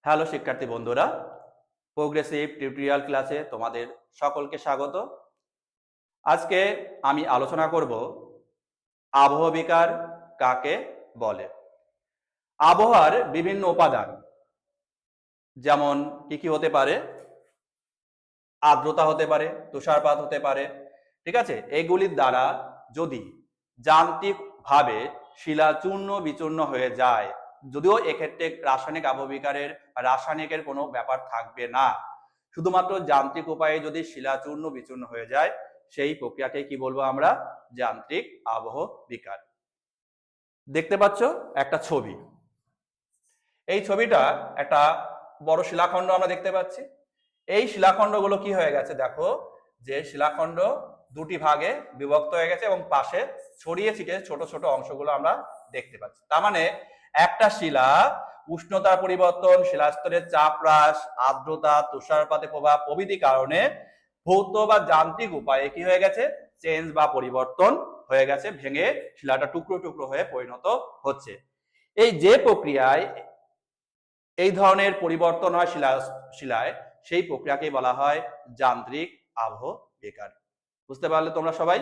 Hello শিক্ষার্থী বন্ধুরা, progressive tutorial ক্লাসে তোমাদের সকলকে স্বাগত। আজকে আমি আলোচনা করব আবহবিকার কাকে বলে। আবহাওয়ার বিভিন্ন উপাদান যেমন কি কি হতে পারে, আর্দ্রতা হতে পারে, তুষারপাত হতে পারে, ঠিক আছে। এগুলির দ্বারা যদি যান্ত্রিকভাবে শিলা চূর্ণ বিচূর্ণ হয়ে যায়, যদিও এক্ষেত্রে রাসায়নিক আবহবিকারের রাসায়নিকের কোনো ব্যাপার থাকবে না, শুধুমাত্র যান্ত্রিক উপায়ে যদি শিলা চূর্ণ বিচূর্ণ হয়ে যায়, সেই প্রক্রিয়াকে কি বলবো আমরা? যান্ত্রিক আবহ বিকার। দেখতে পাচ্ছ একটা ছবি, এই ছবিটা একটা বড় শিলাখণ্ড আমরা দেখতে পাচ্ছি। এই শিলাখণ্ডগুলো কি হয়ে গেছে, দেখো যে শিলাখণ্ড দুটি ভাগে বিভক্ত হয়ে গেছে এবং পাশে ছড়িয়ে ছিটিয়ে ছোট ছোট অংশগুলো আমরা দেখতে পাচ্ছি। তার মানে একটা শিলা উষ্ণতার পরিবর্তন, শিলাস্তরের চাপ হ্রাস, আর্দ্রতা, তুষারপাতের প্রভাব প্রভৃতি কারণে ভৌত বা যান্ত্রিক উপায়ে কি হয়ে গেছে, চেঞ্জ বা পরিবর্তন হয়ে গেছে, ভেঙে শিলাটা টুকরো টুকরো হয়ে পরিণত হচ্ছে। এই যে প্রক্রিয়ায় এই ধরনের পরিবর্তন হয় শিলায়, সেই প্রক্রিয়াকে বলা হয় যান্ত্রিক আবহ বিকার। বুঝতে পারলে তোমরা সবাই?